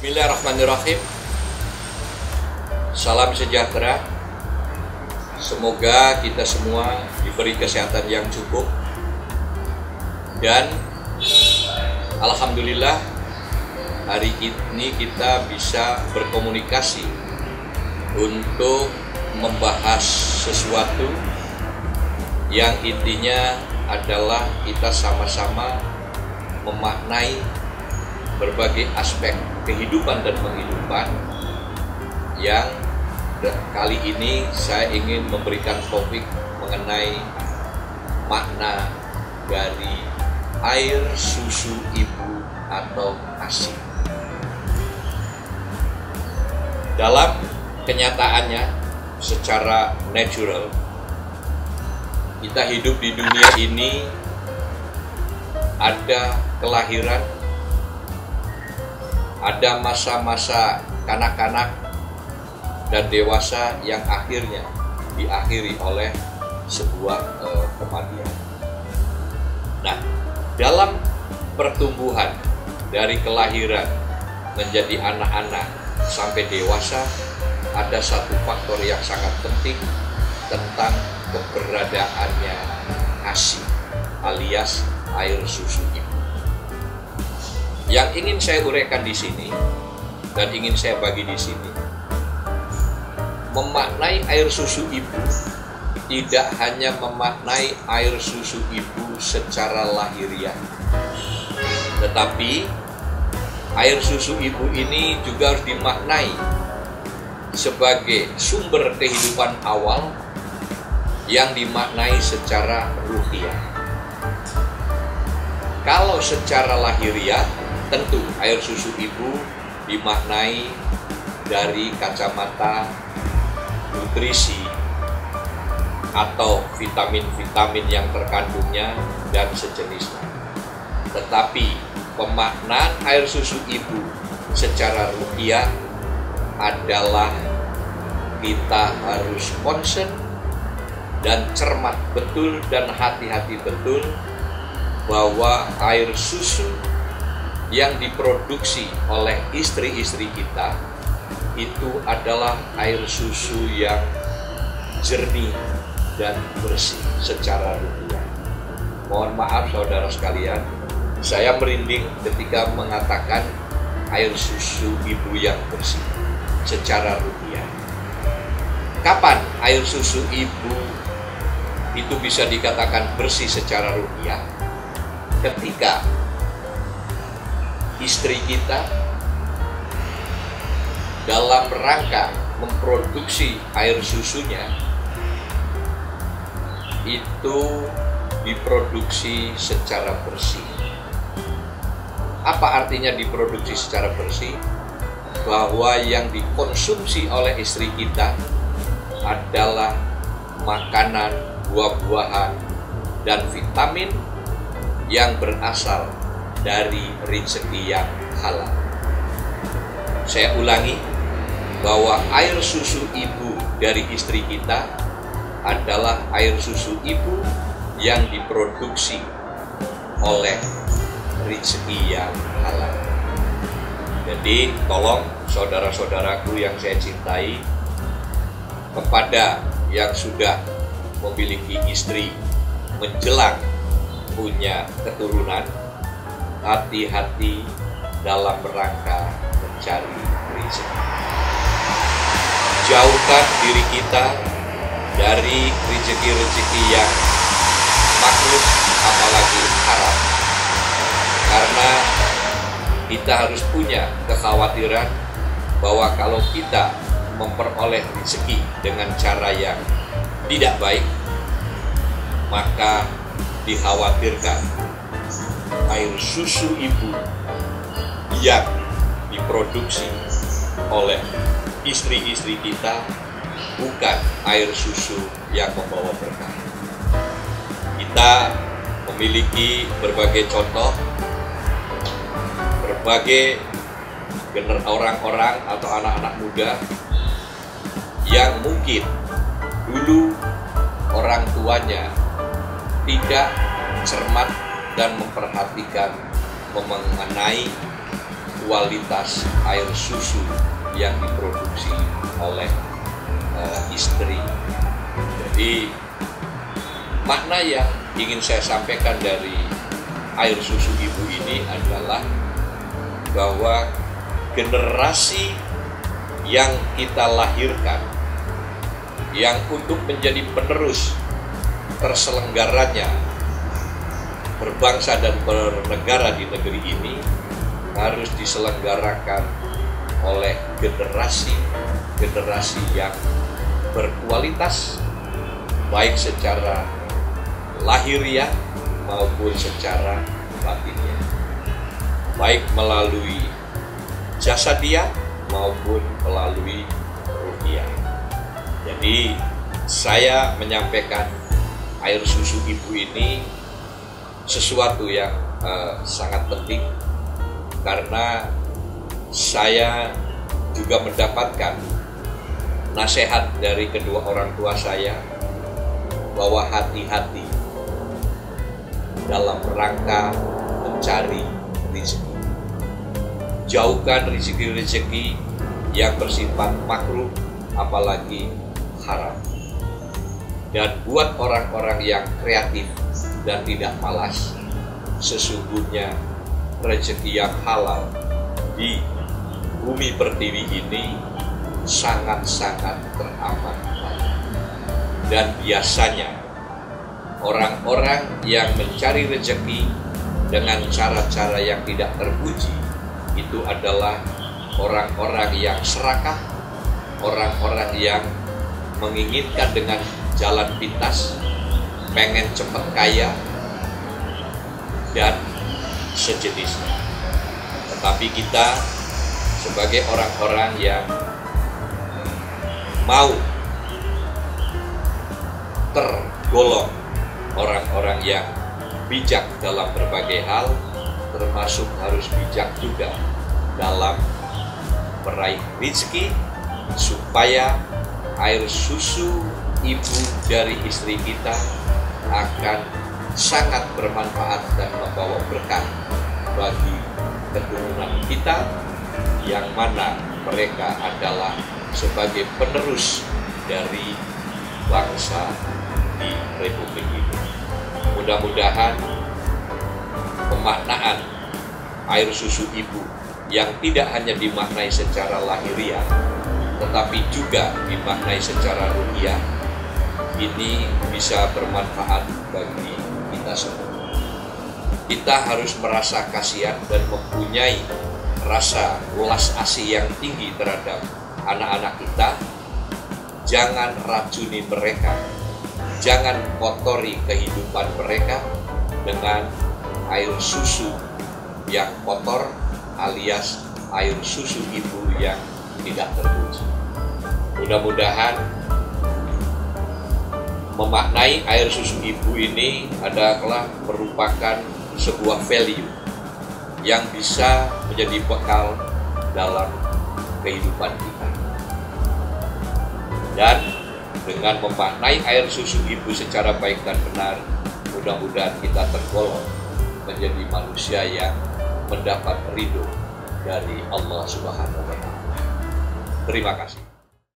Bismillahirrahmanirrahim. Salam sejahtera. Semoga kita semua diberi kesehatan yang cukup. Dan alhamdulillah hari ini kita bisa berkomunikasi untuk membahas sesuatu yang intinya adalah kita sama-sama memaknai berbagai aspek kehidupan dan penghidupan yang kali ini saya ingin memberikan topik mengenai makna dari air susu ibu atau ASI. Dalam kenyataannya secara natural kita hidup di dunia ini ada kelahiran, ada masa-masa kanak-kanak dan dewasa yang akhirnya diakhiri oleh sebuah kematian. Nah, dalam pertumbuhan dari kelahiran menjadi anak-anak sampai dewasa, ada satu faktor yang sangat penting tentang keberadaannya ASI alias air susu ibu. Yang ingin saya uraikan di sini dan ingin saya bagi di sini, memaknai air susu ibu tidak hanya memaknai air susu ibu secara lahiriah, tetapi air susu ibu ini juga harus dimaknai sebagai sumber kehidupan awal yang dimaknai secara ruhiyah. Kalau secara lahiriah, tentu air susu ibu dimaknai dari kacamata nutrisi atau vitamin-vitamin yang terkandungnya dan sejenisnya. Tetapi pemaknaan air susu ibu secara ruhiyah adalah kita harus concern dan cermat betul dan hati-hati betul bahwa air susu yang diproduksi oleh istri-istri kita itu adalah air susu yang jernih dan bersih secara ruhiyah. Mohon maaf saudara sekalian, saya merinding ketika mengatakan air susu ibu yang bersih secara ruhiyah. Kapan air susu ibu itu bisa dikatakan bersih secara ruhiyah? Ketika istri kita dalam rangka memproduksi air susunya itu diproduksi secara bersih. Apa artinya diproduksi secara bersih? Bahwa yang dikonsumsi oleh istri kita adalah makanan, buah-buahan, dan vitamin yang berasal dari rezeki yang halal. Saya ulangi bahwa air susu ibu dari istri kita adalah air susu ibu yang diproduksi oleh rezeki yang halal. Jadi tolong saudara-saudaraku yang saya cintai, kepada yang sudah memiliki istri menjelang punya keturunan, hati-hati dalam rangka mencari rezeki. Jauhkan diri kita dari rezeki-rezeki yang makruh, apalagi haram. Karena kita harus punya kekhawatiran bahwa kalau kita memperoleh rezeki dengan cara yang tidak baik, maka dikhawatirkan air susu ibu yang diproduksi oleh istri-istri kita bukan air susu yang membawa berkah. Kita memiliki berbagai contoh, berbagai orang-orang atau anak-anak muda yang mungkin dulu orang tuanya tidak cermat dan memperhatikan mengenai kualitas air susu yang diproduksi oleh istri. Jadi makna yang ingin saya sampaikan dari air susu ibu ini adalah bahwa generasi yang kita lahirkan, yang untuk menjadi penerus terselenggaranya berbangsa dan bernegara di negeri ini, harus diselenggarakan oleh generasi yang berkualitas, baik secara lahiriah maupun secara batinnya, baik melalui jasadiah maupun melalui ruhiyah. Jadi saya menyampaikan air susu ibu ini sesuatu yang sangat penting, karena saya juga mendapatkan nasihat dari kedua orang tua saya bahwa hati-hati dalam rangka mencari rezeki. Jauhkan rezeki-rezeki yang bersifat makruh, apalagi haram. Dan buat orang-orang yang kreatif dan tidak malas, sesungguhnya rezeki yang halal di bumi pertiwi ini sangat-sangat teramat. Dan biasanya orang-orang yang mencari rezeki dengan cara-cara yang tidak terpuji itu adalah orang-orang yang serakah, orang-orang yang menginginkan dengan jalan pintas, pengen cepat kaya, dan sejenisnya. Tetapi kita sebagai orang-orang yang mau tergolong orang-orang yang bijak dalam berbagai hal, termasuk harus bijak juga dalam meraih rezeki, supaya air susu ibu dari istri kita akan sangat bermanfaat dan membawa berkah bagi keturunan kita, yang mana mereka adalah sebagai penerus dari bangsa di Republik ini. Mudah-mudahan pemaknaan air susu ibu yang tidak hanya dimaknai secara lahiriah, tetapi juga dimaknai secara ruhiyah, ini bisa bermanfaat bagi kita semua. Kita harus merasa kasihan dan mempunyai rasa welas asih yang tinggi terhadap anak-anak kita. Jangan racuni mereka, jangan kotori kehidupan mereka dengan air susu yang kotor, alias air susu ibu yang tidak terpuji. Mudah-mudahan memaknai air susu ibu ini adalah merupakan sebuah value yang bisa menjadi bekal dalam kehidupan kita. Dan dengan memaknai air susu ibu secara baik dan benar, mudah-mudahan kita tergolong menjadi manusia yang mendapat ridho dari Allah Subhanahu wa Ta'ala. Terima kasih.